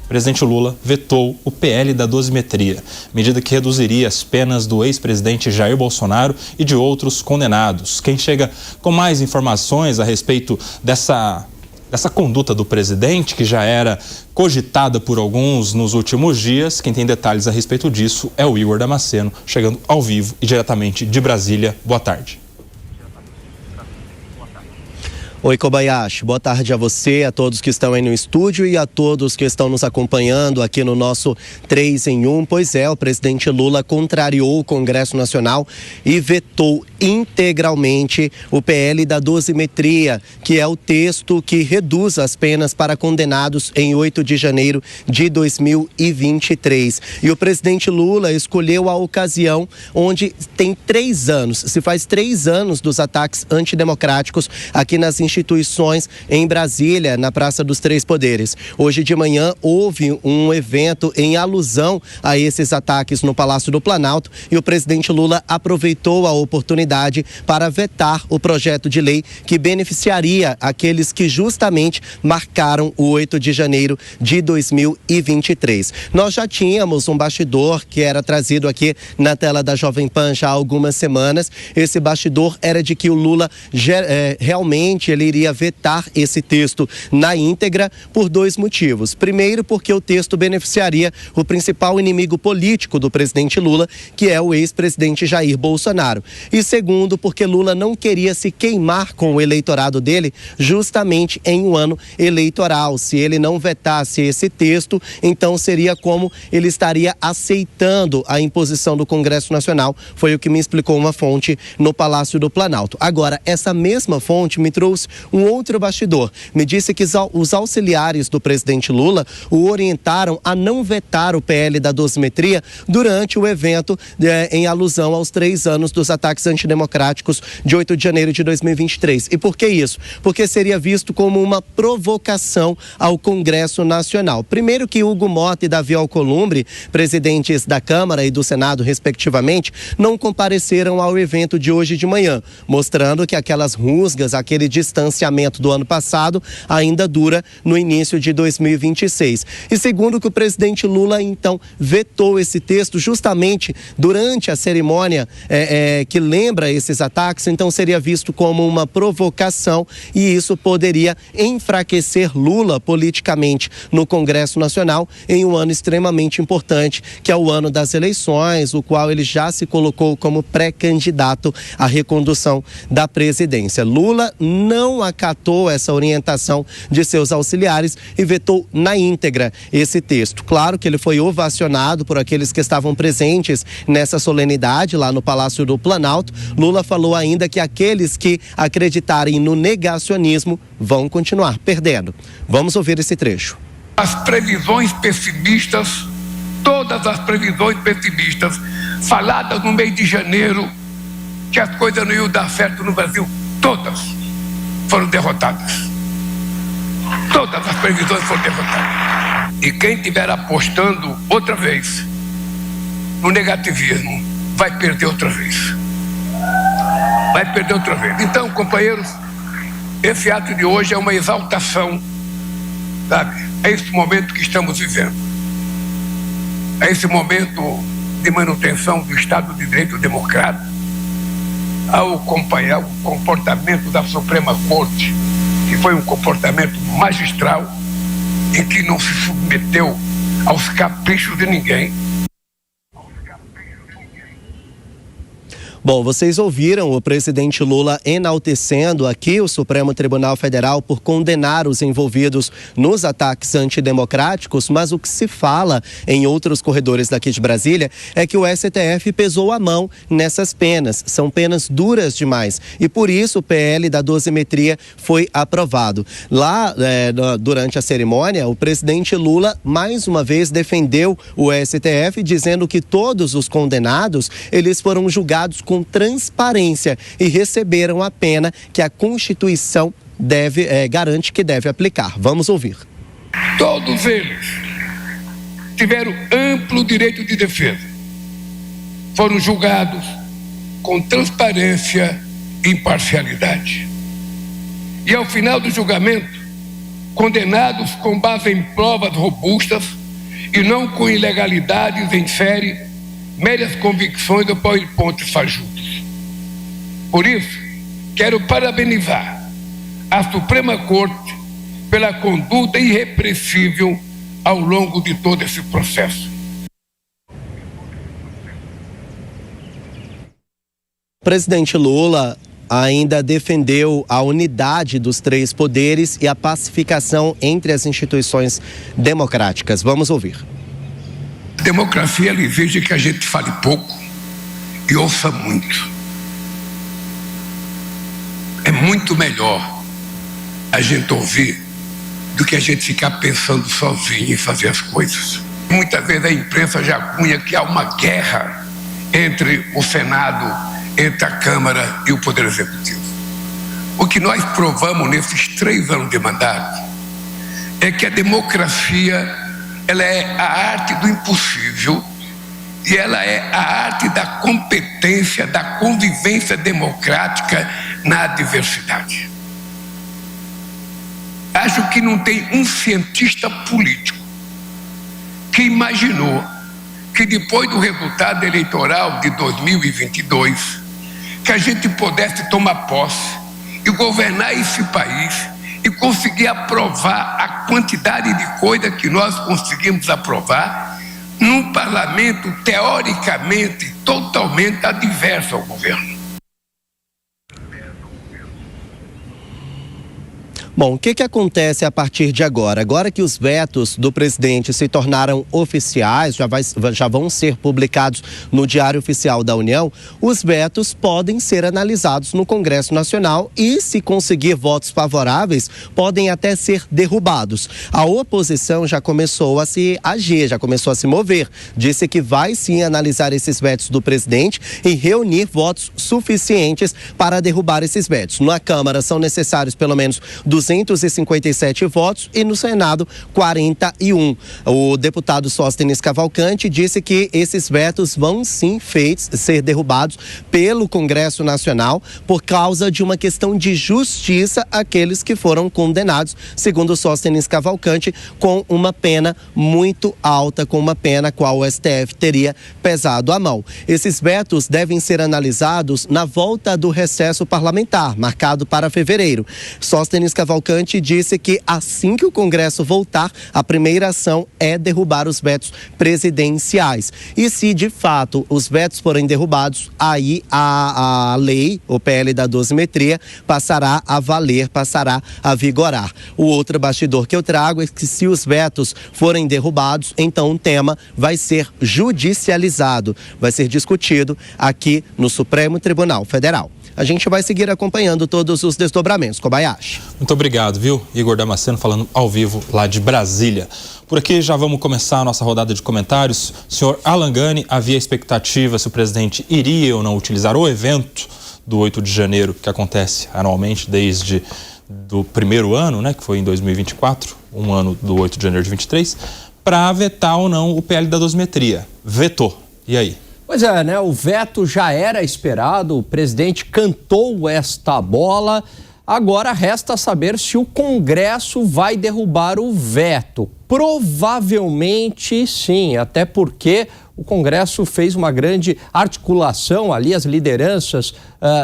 presidente Lula vetou o PL da dosimetria, medida que reduziria as penas do ex-presidente Jair Bolsonaro e de outros condenados. Quem chega com mais informações a respeito dessa conduta do presidente, que já era cogitada por alguns nos últimos dias, quem tem detalhes a respeito disso é o Igor Damasceno, chegando ao vivo e diretamente de Brasília. Boa tarde. Oi, Kobayashi, boa tarde a você, a todos que estão aí no estúdio e a todos que estão nos acompanhando aqui no nosso 3 em 1. Pois é, o presidente Lula contrariou o Congresso Nacional e vetou integralmente o PL da dosimetria, que é o texto que reduz as penas para condenados em 8 de janeiro de 2023. E o presidente Lula escolheu a ocasião onde tem 3 anos, se faz 3 anos dos ataques antidemocráticos aqui nas instituições em Brasília, na Praça dos Três Poderes. Hoje de manhã houve um evento em alusão a esses ataques no Palácio do Planalto e o presidente Lula aproveitou a oportunidade para vetar o projeto de lei que beneficiaria aqueles que justamente marcaram o 8 de janeiro de 2023. Nós já tínhamos um bastidor que era trazido aqui na tela da Jovem Pan já há algumas semanas. Esse bastidor era de que o Lula realmente ele iria vetar esse texto na íntegra por 2 motivos. Primeiro, porque o texto beneficiaria o principal inimigo político do presidente Lula, que é o ex-presidente Jair Bolsonaro. E segundo, porque Lula não queria se queimar com o eleitorado dele justamente em um ano eleitoral. Se ele não vetasse esse texto, então seria como ele estaria aceitando a imposição do Congresso Nacional. Foi o que me explicou uma fonte no Palácio do Planalto. Agora, essa mesma fonte me trouxe um outro bastidor. Me disse que os auxiliares do presidente Lula o orientaram a não vetar o PL da dosimetria durante o evento em alusão aos 3 anos dos ataques antidemocráticos de 8 de janeiro de 2023. E por que isso? Porque seria visto como uma provocação ao Congresso Nacional. Primeiro que Hugo Mota e Davi Alcolumbre, presidentes da Câmara e do Senado, respectivamente, não compareceram ao evento de hoje de manhã, mostrando que aquelas rusgas, aquele distanciamento do ano passado ainda dura no início de 2026. E segundo que o presidente Lula, então, vetou esse texto justamente durante a cerimônia que lembra esses ataques, então seria visto como uma provocação e isso poderia enfraquecer Lula politicamente no Congresso Nacional em um ano extremamente importante, que é o ano das eleições, o qual ele já se colocou como pré-candidato à recondução da presidência. Lula não acatou essa orientação de seus auxiliares e vetou na íntegra esse texto. Claro que ele foi ovacionado por aqueles que estavam presentes nessa solenidade lá no Palácio do Planalto. Lula falou ainda que aqueles que acreditarem no negacionismo vão continuar perdendo. Vamos ouvir esse trecho. As previsões pessimistas, todas as previsões pessimistas faladas no mês de janeiro, que as coisas não iam dar certo no Brasil, todas foram derrotadas. Todas as previsões foram derrotadas. E quem estiver apostando outra vez no negativismo vai perder outra vez. Vai perder outra vez. Então, companheiros, esse ato de hoje é uma exaltação, sabe? É esse momento que estamos vivendo. É esse momento de manutenção do Estado de Direito Democrático, ao acompanhar o comportamento da Suprema Corte, que foi um comportamento magistral e que não se submeteu aos caprichos de ninguém. Bom, vocês ouviram o presidente Lula enaltecendo aqui o Supremo Tribunal Federal por condenar os envolvidos nos ataques antidemocráticos, mas o que se fala em outros corredores daqui de Brasília é que o STF pesou a mão nessas penas. São penas duras demais e por isso o PL da dosimetria foi aprovado. Lá, durante a cerimônia, o presidente Lula mais uma vez defendeu o STF, dizendo que todos os condenados, eles foram julgados com transparência e receberam a pena que a Constituição garante que deve aplicar. Vamos ouvir. Todos eles tiveram amplo direito de defesa. Foram julgados com transparência e imparcialidade. E ao final do julgamento, condenados com base em provas robustas e não com ilegalidades em série, meras convicções ou pontos fajutos. Por isso, quero parabenizar a Suprema Corte pela conduta irrepreensível ao longo de todo esse processo. O presidente Lula ainda defendeu a unidade dos três poderes e a pacificação entre as instituições democráticas. Vamos ouvir. A democracia exige que a gente fale pouco e ouça muito. É muito melhor a gente ouvir do que a gente ficar pensando sozinho em fazer as coisas. Muitas vezes a imprensa já cunha que há uma guerra entre o Senado, entre a Câmara e o Poder Executivo. O que nós provamos nesses 3 anos de mandato é que a democracia, ela é a arte do impossível e ela é a arte da competência, da convivência democrática na adversidade. Acho que não tem um cientista político que imaginou que depois do resultado eleitoral de 2022, que a gente pudesse tomar posse e governar esse país e conseguir aprovar a quantidade de coisas que nós conseguimos aprovar num parlamento teoricamente totalmente adverso ao governo. Bom, o que acontece a partir de agora? Agora que os vetos do presidente se tornaram oficiais, já vão ser publicados no Diário Oficial da União, os vetos podem ser analisados no Congresso Nacional e, se conseguir votos favoráveis, podem até ser derrubados. A oposição já começou a se agir, já começou a se mover. Disse que vai sim analisar esses vetos do presidente e reunir votos suficientes para derrubar esses vetos. Na Câmara são necessários pelo menos 257 votos e no Senado 41. O deputado Sóstenes Cavalcante disse que esses vetos vão sim ser derrubados pelo Congresso Nacional por causa de uma questão de justiça àqueles que foram condenados, segundo Sóstenes Cavalcante, com uma pena muito alta, com uma pena a qual o STF teria pesado a mão. Esses vetos devem ser analisados na volta do recesso parlamentar, marcado para fevereiro. Sóstenes Cavalcante disse que assim que o Congresso voltar, a primeira ação é derrubar os vetos presidenciais. E se de fato os vetos forem derrubados, aí a lei, o PL da dosimetria, passará a valer, passará a vigorar. O outro bastidor que eu trago é que se os vetos forem derrubados, então o tema vai ser judicializado, vai ser discutido aqui no Supremo Tribunal Federal. A gente vai seguir acompanhando todos os desdobramentos. Kobayashi. Muito obrigado, viu? Igor Damasceno falando ao vivo lá de Brasília. Por aqui já vamos começar a nossa rodada de comentários. O senhor Alan Gani, havia expectativa se o presidente iria ou não utilizar o evento do 8 de janeiro, que acontece anualmente desde do primeiro ano, né, que foi em 2024, um ano do 8 de janeiro de 23, para vetar ou não o PL da dosimetria. Vetou. E aí? Pois é, né? O veto já era esperado, o presidente cantou esta bola. Agora resta saber se o Congresso vai derrubar o veto. Provavelmente sim, até porque o Congresso fez uma grande articulação ali, as lideranças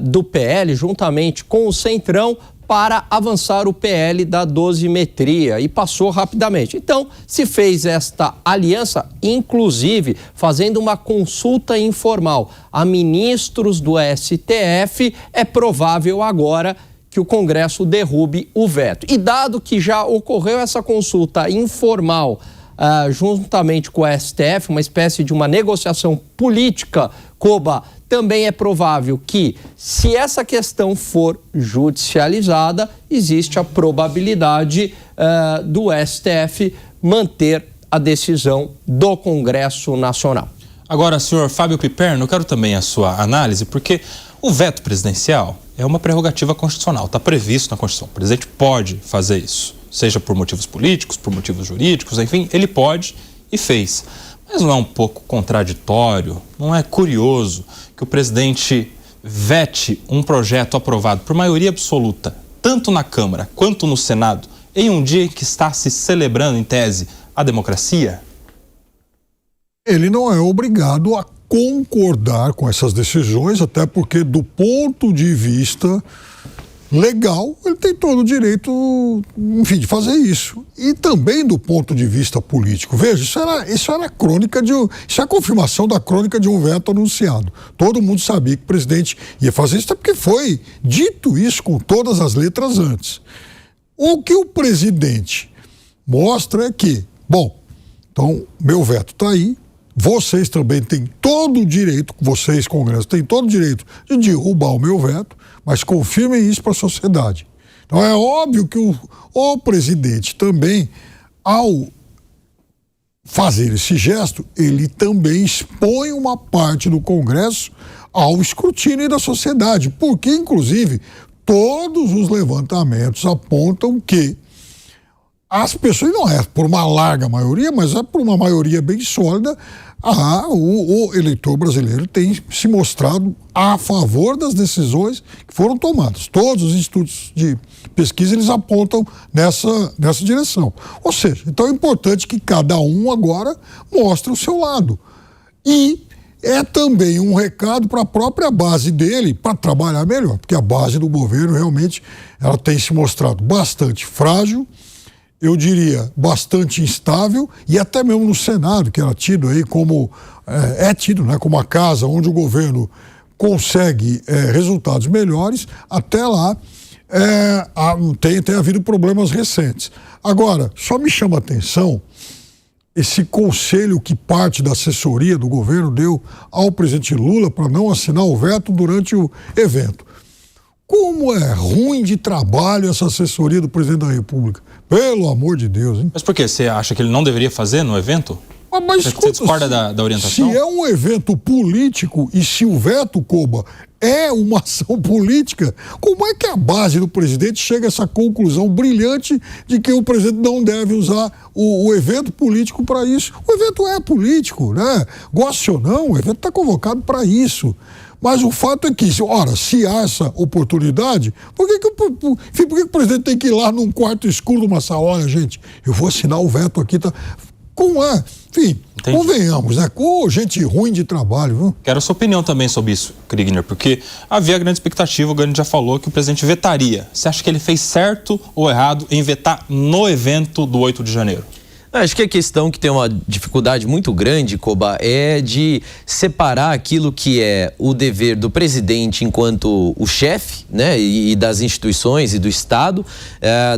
do PL, juntamente com o Centrão, para avançar o PL da dosimetria e passou rapidamente. Então, se fez esta aliança, inclusive fazendo uma consulta informal a ministros do STF, é provável agora que o Congresso derrube o veto. E dado que já ocorreu essa consulta informal juntamente com o STF, uma espécie de uma negociação política, Koba, também é provável que, se essa questão for judicializada, existe a probabilidade do STF manter a decisão do Congresso Nacional. Agora, senhor Fábio Piperno, eu quero também a sua análise, porque o veto presidencial é uma prerrogativa constitucional, está previsto na Constituição. O presidente pode fazer isso, seja por motivos políticos, por motivos jurídicos, enfim, ele pode e fez. Mas não é um pouco contraditório, não é curioso que o presidente vete um projeto aprovado por maioria absoluta, tanto na Câmara quanto no Senado, em um dia em que está se celebrando, em tese, a democracia? Ele não é obrigado a concordar com essas decisões, até porque, do ponto de vista legal, ele tem todo o direito, enfim, de fazer isso. E também do ponto de vista político. Veja, isso era a crônica isso é a confirmação da crônica de um veto anunciado. Todo mundo sabia que o presidente ia fazer isso, até porque foi dito isso com todas as letras antes. O que o presidente mostra é que, bom, então, meu veto está aí, vocês também têm todo o direito, vocês, Congresso, têm todo o direito de derrubar o meu veto, mas confirmem isso para a sociedade. Então é óbvio que o presidente também, ao fazer esse gesto, ele também expõe uma parte do Congresso ao escrutínio da sociedade, porque, inclusive, todos os levantamentos apontam que as pessoas, não é por uma larga maioria, mas é por uma maioria bem sólida, o eleitor brasileiro tem se mostrado a favor das decisões que foram tomadas. Todos os institutos de pesquisa, eles apontam nessa direção. Ou seja, então é importante que cada um agora mostre o seu lado. E é também um recado para a própria base dele, para trabalhar melhor, porque a base do governo realmente ela tem se mostrado bastante frágil, eu diria, bastante instável, e até mesmo no Senado, que era tido aí como, como a casa onde o governo consegue resultados melhores, até lá tem havido problemas recentes. Agora, só me chama a atenção esse conselho que parte da assessoria do governo deu ao presidente Lula para não assinar o veto durante o evento. Como é ruim de trabalho essa assessoria do presidente da República. Pelo amor de Deus, hein? Mas por quê? Você acha que ele não deveria fazer no evento? Mas você discorda da orientação? Se é um evento político e se o veto, Koba, é uma ação política, como é que a base do presidente chega a essa conclusão brilhante de que o presidente não deve usar o evento político para isso? O evento é político, né? Goste ou não, o evento está convocado para isso. Mas o fato é que, se há essa oportunidade, por que o presidente tem que ir lá num quarto escuro, numa sala? Olha, gente, eu vou assinar o veto aqui, tá? Como é? Enfim, entendi. Convenhamos, né? Gente ruim de trabalho, viu? Quero a sua opinião também sobre isso, Kriegner, porque havia grande expectativa, o Gani já falou que o presidente vetaria. Você acha que ele fez certo ou errado em vetar no evento do 8 de janeiro? Acho que a questão que tem uma dificuldade muito grande, Koba, é de separar aquilo que é o dever do presidente enquanto o chefe, né, e das instituições e do Estado,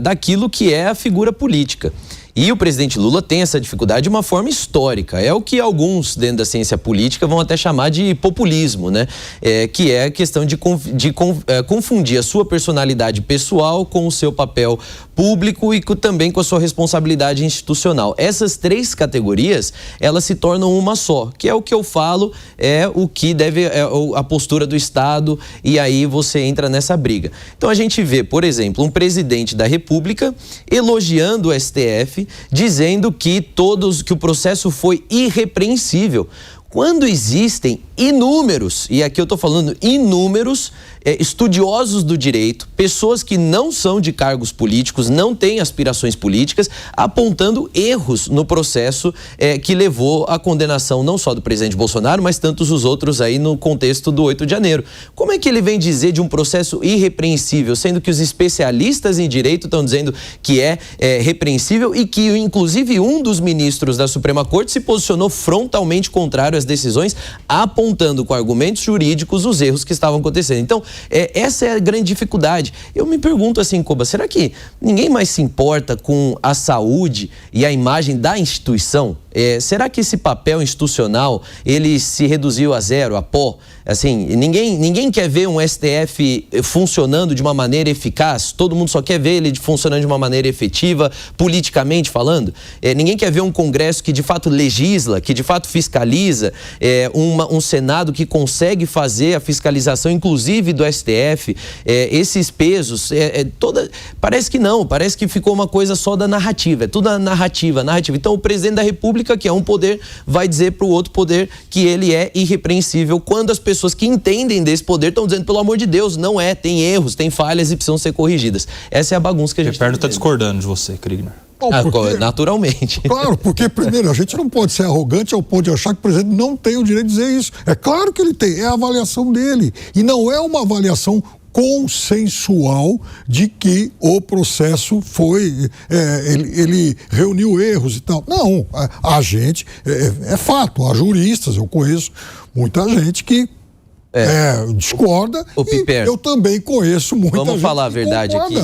daquilo que é a figura política. E o presidente Lula tem essa dificuldade de uma forma histórica. É o que alguns dentro da ciência política vão até chamar de populismo, né? Que é a questão de confundir a sua personalidade pessoal com o seu papel público e também com a sua responsabilidade institucional. Essas três categorias, elas se tornam uma só, que é o que eu falo, é o que deve, a postura do Estado, e aí você entra nessa briga. Então a gente vê, por exemplo, um presidente da República elogiando o STF, dizendo que o processo foi irrepreensível, quando existem inúmeros, e aqui eu estou falando inúmeros, estudiosos do direito, pessoas que não são de cargos políticos, não têm aspirações políticas, apontando erros no processo que levou à condenação não só do presidente Bolsonaro, mas tantos os outros aí no contexto do 8 de janeiro. Como é que ele vem dizer de um processo irrepreensível, sendo que os especialistas em direito estão dizendo que é repreensível e que, inclusive, um dos ministros da Suprema Corte se posicionou frontalmente contrário às decisões, apontando com argumentos jurídicos os erros que estavam acontecendo. Então, essa é a grande dificuldade. Eu me pergunto assim, Koba, será que ninguém mais se importa com a saúde e a imagem da instituição? Será que esse papel institucional, ele se reduziu a zero, a pó? Assim, ninguém quer ver um STF funcionando de uma maneira eficaz, todo mundo só quer ver ele funcionando de uma maneira efetiva, politicamente falando. Ninguém quer ver um Congresso que de fato legisla, que de fato fiscaliza, um Senado que consegue fazer a fiscalização, inclusive do STF, esses pesos, parece que não, parece que ficou uma coisa só da narrativa, é tudo a narrativa. Então o presidente da República República, que é um poder, vai dizer para o outro poder que ele é irrepreensível, quando as pessoas que entendem desse poder estão dizendo, pelo amor de Deus, não é, tem erros, tem falhas e precisam ser corrigidas. Essa é a bagunça que a gente O Perno está discordando de você, Kriegner. Naturalmente. Claro, porque primeiro, a gente não pode ser arrogante ao ponto de achar que o presidente não tem o direito de dizer isso. É claro que ele tem, é a avaliação dele. E não é uma avaliação consensual de que o processo foi, ele reuniu erros e tal. Não, a gente, é fato, há juristas, eu conheço muita gente que discorda, e eu também conheço muita gente. Vamos falar a verdade aqui,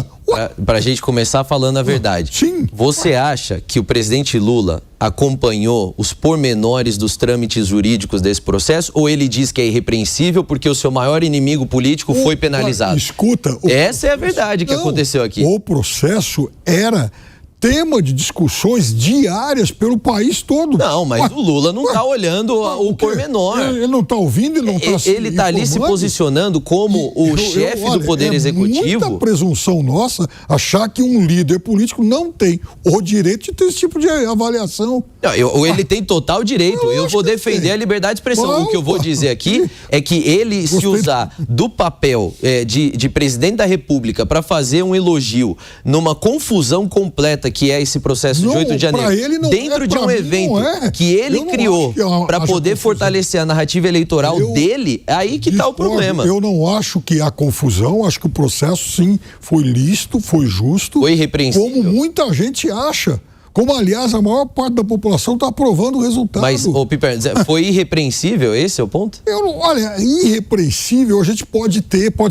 para a gente começar falando a verdade. Sim. Você acha que o presidente Lula acompanhou os pormenores dos trâmites jurídicos desse processo, ou ele diz que é irrepreensível porque o seu maior inimigo político foi penalizado? Escuta... Essa é a verdade que aconteceu aqui. O processo era tema de discussões diárias pelo país todo. Não, mas o Lula não está olhando o pormenor. Ele não está ouvindo, ele não está Ele está ali se posicionando como o chefe do Poder Executivo. É muita presunção nossa achar que um líder político não tem o direito de ter esse tipo de avaliação. Não, ele tem total direito. Eu vou defender a liberdade de expressão. O que eu vou dizer aqui é que ele se usar do papel de presidente da República para fazer um elogio numa confusão completa que é esse processo de 8 de janeiro, dentro de um evento que ele criou para poder fortalecer a narrativa eleitoral dele, é aí que está o problema. Eu não acho que há confusão, acho que o processo sim foi lícito, foi justo, foi irrepreensível, como muita gente acha. Como, aliás, a maior parte da população está aprovando o resultado. Mas, Piper, foi irrepreensível? Esse é o ponto? Olha, irrepreensível a gente pode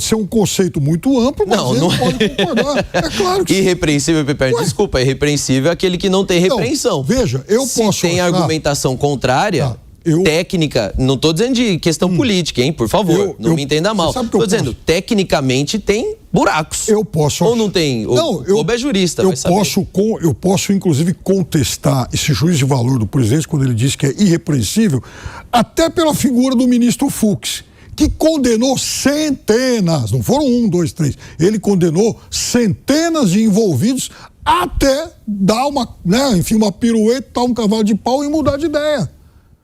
ser um conceito muito amplo, mas não pode concordar. É claro que irrepreensível, Piper, desculpa, irrepreensível é aquele que não tem repreensão. Veja, Se tem argumentação contrária... técnica, não estou dizendo de questão política, hein? Por favor, não me entenda mal. Estou dizendo, tecnicamente tem buracos. Eu posso... Ou não tem? O Kobe é jurista, vai saber. Eu posso, inclusive, contestar esse juízo de valor do presidente quando ele diz que é irrepreensível, até pela figura do ministro Fux, que condenou centenas, não foram 1, 2, 3, ele condenou centenas de envolvidos até dar uma pirueta, um cavalo de pau e mudar de ideia.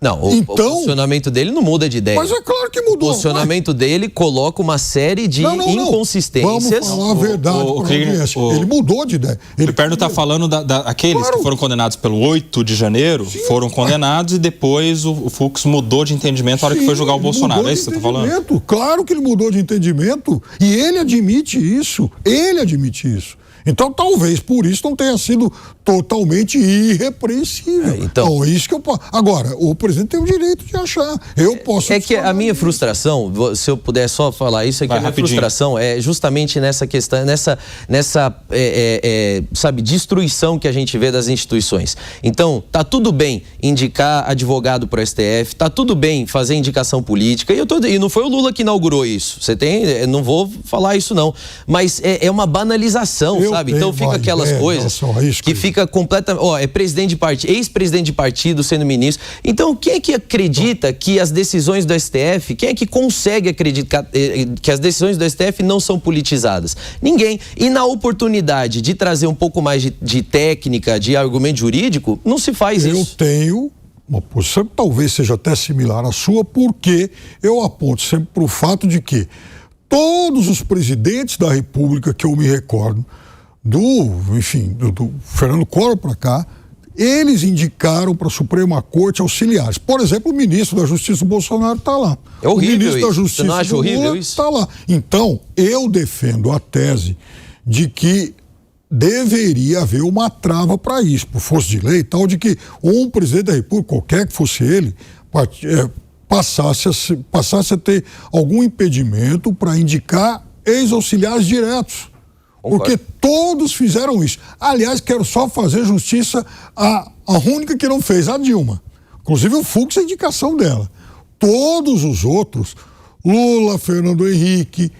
Não, o posicionamento dele não muda de ideia. Mas é claro que mudou. O posicionamento dele coloca uma série de inconsistências. Vamos falar a verdade. Ele mudou de ideia. O Perno está falando daqueles que foram condenados pelo 8 de janeiro, foram condenados e depois o Fux mudou de entendimento na hora que foi julgar o Bolsonaro. É isso que você está falando? Claro que ele mudou de entendimento e ele admite isso. Então, talvez por isso não tenha sido totalmente irrepreensível. Então, isso que eu posso. Agora, o presidente tem o direito de achar. Eu posso. É que a minha frustração, se eu puder só falar isso, é que a minha frustração é justamente nessa questão, sabe, destruição que a gente vê das instituições. Então, tá tudo bem indicar advogado para o STF, tá tudo bem fazer indicação política, e não foi o Lula que inaugurou isso. Não vou falar isso não, mas é uma banalização, sabe? Então fica aquelas coisas que fica completamente... é presidente de partido, ex-presidente de partido sendo ministro. Então, quem é que acredita que as decisões do STF, quem é que consegue acreditar que as decisões do STF não são politizadas? Ninguém. E na oportunidade de trazer um pouco mais de técnica, de argumento jurídico, não se faz isso. Eu tenho uma posição que talvez seja até similar à sua, porque eu aponto sempre para o fato de que todos os presidentes da República que eu me recordo, do Fernando Collor para cá, eles indicaram para a Suprema Corte auxiliares. Por exemplo, o ministro da Justiça, Bolsonaro, está lá. É horrível. O ministro isso. da Justiça, Você não acha horrível isso? Está lá. Então, eu defendo a tese de que deveria haver uma trava para isso, por força de lei, tal, de que um presidente da República, qualquer que fosse ele, passasse a ter algum impedimento para indicar ex-auxiliares diretos. Porque todos fizeram isso. Aliás, quero só fazer justiça a única que não fez, a Dilma. Inclusive o Fux, a indicação dela. Todos os outros, Lula, Fernando Henrique,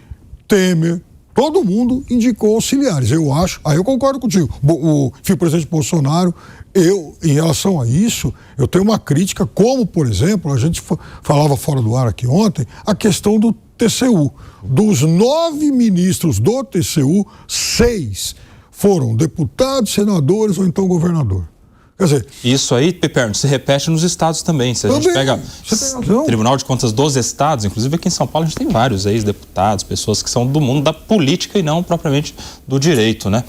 Temer, todo mundo indicou auxiliares. Eu acho, aí eu concordo contigo. O presidente Bolsonaro, em relação a isso, eu tenho uma crítica, como, por exemplo, a gente falava fora do ar aqui ontem, a questão do TCU. Dos 9 ministros do TCU, 6 foram deputados, senadores ou então governador. Quer dizer, isso aí, Piperno, se repete nos estados também. Se a gente pega o Tribunal de Contas dos estados, inclusive aqui em São Paulo a gente tem vários ex-deputados, pessoas que são do mundo da política e não propriamente do direito, né?